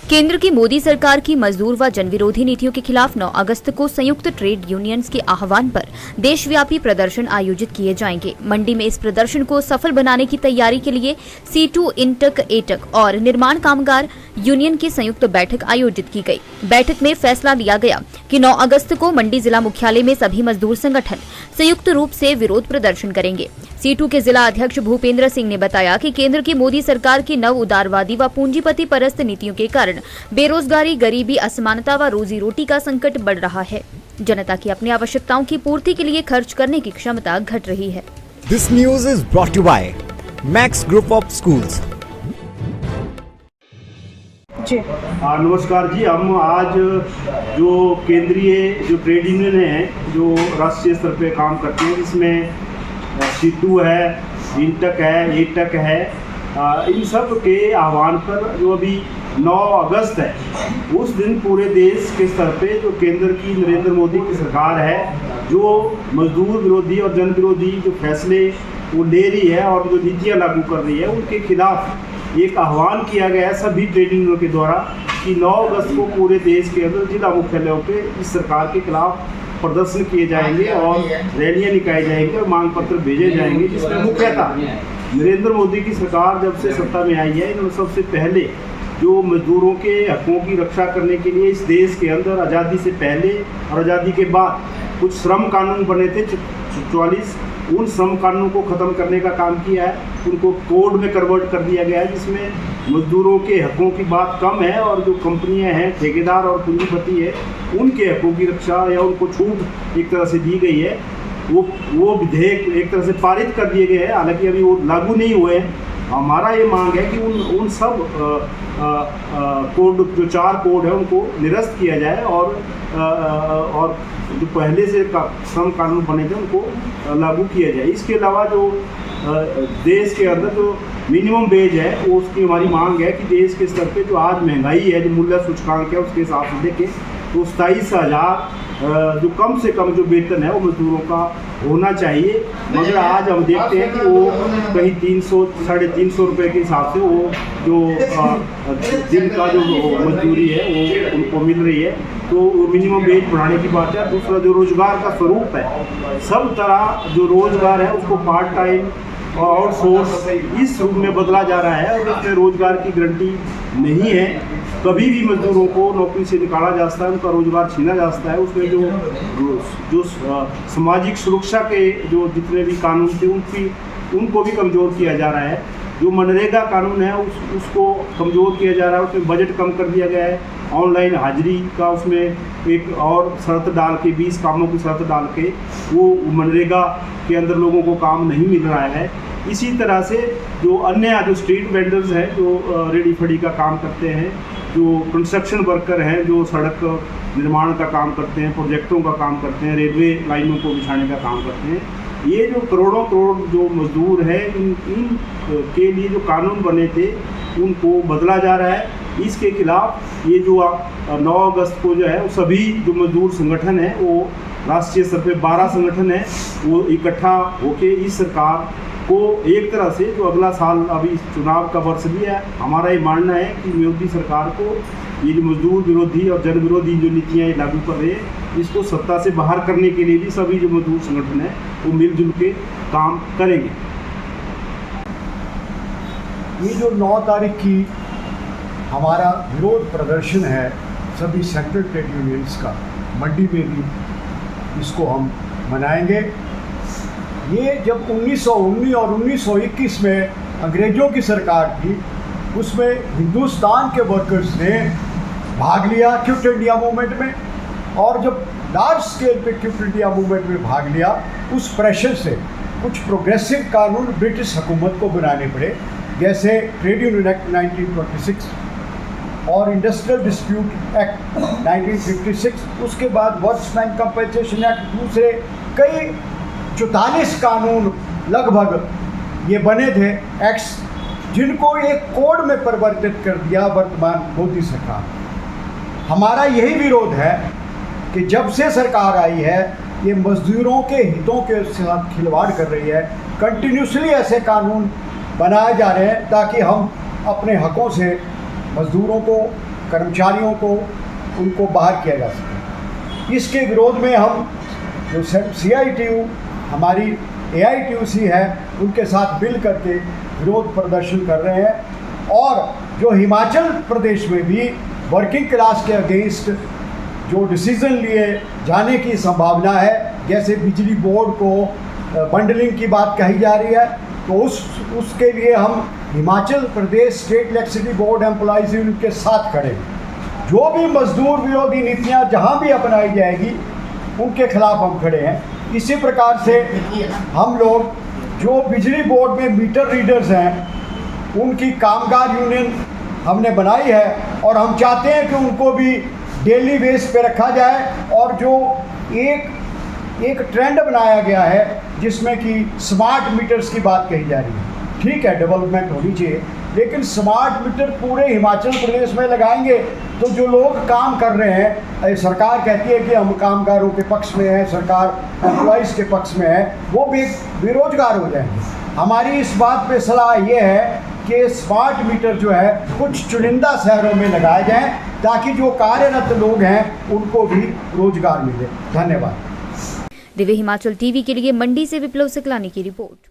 केंद्र की मोदी सरकार की मजदूर व जनविरोधी नीतियों के खिलाफ 9 अगस्त को संयुक्त ट्रेड यूनियंस के आह्वान पर देशव्यापी प्रदर्शन आयोजित किए जाएंगे। मंडी में इस प्रदर्शन को सफल बनाने की तैयारी के लिए C2 इंटक एटक और निर्माण कामगार यूनियन की संयुक्त बैठक आयोजित की गई। बैठक में फैसला लिया गया कि 9 अगस्त को मंडी जिला मुख्यालय में सभी मजदूर संगठन संयुक्त रूप से विरोध प्रदर्शन करेंगे। C2 के जिला अध्यक्ष भूपेंद्र सिंह ने बताया कि केंद्र की मोदी सरकार की नव उदारवादी व पूंजीपति परस्त नीतियों के कारण बेरोजगारी, गरीबी, असमानता व रोजी रोटी का संकट बढ़ रहा है। जनता की अपनी आवश्यकताओं की पूर्ति के लिए खर्च करने की क्षमता घट रही है। This news is brought you by Max Group of Schools. नमस्कार जी, हम आज जो केंद्रीय जो ट्रेड यूनियन है जो राष्ट्रीय स्तर पे काम करते हैं, जिसमें C2 है, इंटक है, एटक है, इन सब के आह्वान पर जो अभी 9 अगस्त है, उस दिन पूरे देश के स्तर पे जो केंद्र की नरेंद्र मोदी की सरकार है, जो मजदूर विरोधी और जन विरोधी जो फैसले वो ले रही है और जो नीतियाँ लागू कर रही है, उनके खिलाफ एक आह्वान किया गया है सभी ट्रेड यूनियनों के द्वारा कि 9 अगस्त को पूरे देश के अंदर जिला मुख्यालयों पे इस सरकार के खिलाफ प्रदर्शन किए जाएंगे और रैलियाँ निकाली जाएंगी और मांग पत्र भेजे जाएंगे, जिसमें मुख्यतः नरेंद्र मोदी की सरकार जब से सत्ता में आई है, इन्होंने सबसे पहले जो मजदूरों के हकों की रक्षा करने के लिए इस देश के अंदर आज़ादी से पहले और आज़ादी के बाद कुछ श्रम कानून बने थे 44, उन श्रम कानूनों को ख़त्म करने का काम किया है। उनको कोड में कन्वर्ट कर दिया गया है, जिसमें मजदूरों के हकों की बात कम है और जो कंपनियां हैं, ठेकेदार और पूंजीपति है, उनके हकों की रक्षा या उनको छूट एक तरह से दी गई है। वो विधेयक एक तरह से पारित कर दिए गए हैं, हालांकि अभी वो लागू नहीं हुए हैं। हमारा ये मांग है कि उन सब कोड जो 4 कोड है उनको निरस्त किया जाए और जो पहले से श्रम कानून बने थे उनको लागू किया जाए। इसके अलावा जो देश के अंदर जो मिनिमम वेज है, वो उसकी हमारी मांग है कि देश के स्तर पे जो आज महंगाई है, जो मूल्य सूचकांक है, उसके हिसाब से देखें तो 27,000 जो कम से कम जो वेतन है वो मजदूरों का होना चाहिए। मगर आज हम देखते हैं कि वो कहीं 300 साढ़े 300 रुपये के हिसाब से वो जो दिन का जो मजदूरी है वो उनको मिल रही है। तो मिनिमम वेज बढ़ाने की बात है। दूसरा जो रोजगार का स्वरूप है, सब तरह जो रोजगार है उसको पार्ट टाइम और आउटसोर्स इस रूप में बदला जा रहा है और उसमें रोजगार की गारंटी नहीं है। कभी भी मजदूरों को नौकरी से निकाला जा सकता है, उनका रोजगार छीना जा सकता है। उसमें जो सामाजिक सुरक्षा के जो जितने भी कानून थे उनको भी कमज़ोर किया जा रहा है। जो मनरेगा कानून है उसको कमज़ोर किया जा रहा है। उसमें बजट कम कर दिया गया है। ऑनलाइन हाजिरी का उसमें एक और शर्त डाल के 20 कामों की शर्त डाल के वो मनरेगा के अंदर लोगों को काम नहीं मिल रहा है। इसी तरह से जो अन्य जो स्ट्रीट वेंडर्स हैं, जो रेडी फड़ी का काम करते हैं, जो कंस्ट्रक्शन वर्कर हैं, जो सड़क निर्माण का काम करते हैं, प्रोजेक्टों का काम करते हैं, रेलवे लाइनों को बिछाने का काम करते हैं, ये जो करोड़ों करोड़ जो मजदूर हैं, इन के लिए जो कानून बने थे उनको बदला जा रहा है। इसके खिलाफ ये जो 9 अगस्त को जो है वो सभी जो मजदूर संगठन है, वो राष्ट्रीय स्तर पे 12 संगठन है, वो इकट्ठा होके इस सरकार को एक तरह से जो अगला साल अभी चुनाव का वर्ष भी है, हमारा ये मानना है कि मोदी सरकार को ये जो मजदूर विरोधी और जन विरोधी जो नीतियाँ लागू कर रहे हैं, इसको सत्ता से बाहर करने के लिए भी सभी जो मजदूर संगठन है वो मिलजुल के काम करेंगे। ये जो 9 तारीख की हमारा विरोध प्रदर्शन है सभी सेंट्रल ट्रेड यूनियंस का, मंडी में भी इसको हम मनाएंगे। ये जब 1919 और 1921 में अंग्रेज़ों की सरकार थी, उसमें हिंदुस्तान के वर्कर्स ने भाग लिया क्विट इंडिया मूवमेंट में, और जब लार्ज स्केल पे क्विट इंडिया मूवमेंट में भाग लिया, उस प्रेशर से कुछ प्रोग्रेसिव कानून ब्रिटिश हुकूमत को बनाने पड़े, जैसे ट्रेड यूनियन एक्ट 1926 और इंडस्ट्रियल डिस्प्यूट एक्ट 1956, उसके बाद वर्क्समैन कंपनसेशन एक्ट, दूसरे कई 44 कानून लगभग ये बने थे एक्ट्स, जिनको एक कोड में परिवर्तित कर दिया वर्तमान मोदी सरकार। हमारा यही विरोध है कि जब से सरकार आई है, ये मजदूरों के हितों के साथ खिलवाड़ कर रही है। कंटिन्यूसली ऐसे कानून बनाए जा रहे हैं ताकि हम अपने हकों से मज़दूरों को, कर्मचारियों को, उनको बाहर किया जा सके। इसके विरोध में हम जो CITU हमारी AITUC है उनके साथ मिल करके विरोध प्रदर्शन कर रहे हैं। और जो हिमाचल प्रदेश में भी वर्किंग क्लास के अगेंस्ट जो डिसीज़न लिए जाने की संभावना है, जैसे बिजली बोर्ड को बंडलिंग की बात कही जा रही है, तो उसके लिए हम Himachal Pradesh state electricity board employees union के साथ खड़े हैं। जो भी मजदूर विरोधी नीतियां जहां भी अपनाई जाएगी उनके खिलाफ हम खड़े हैं। इसी प्रकार से हम लोग जो बिजली बोर्ड में मीटर रीडर्स हैं उनकी कामगार यूनियन हमने बनाई है और हम चाहते हैं कि उनको भी डेली बेस पे रखा जाए। और जो एक ट्रेंड बनाया गया है जिसमें कि स्मार्ट मीटर्स की बात कही जा रही है, ठीक है डेवलपमेंट होनी चाहिए, लेकिन स्मार्ट मीटर पूरे हिमाचल प्रदेश में लगाएंगे तो जो लोग काम कर रहे हैं, सरकार कहती है कि हम कामगारों के पक्ष में हैं, सरकार एम्प्लॉइज़ के पक्ष में है, वो भी बेरोजगार हो जाएंगे। हमारी इस बात पे सलाह ये है कि स्मार्ट मीटर जो है कुछ चुनिंदा शहरों में लगाए जाएं ताकि जो कार्यरत लोग हैं उनको भी रोजगार मिले। धन्यवाद। दिव्य हिमाचल टीवी के लिए मंडी से विप्लव सकलानी की रिपोर्ट।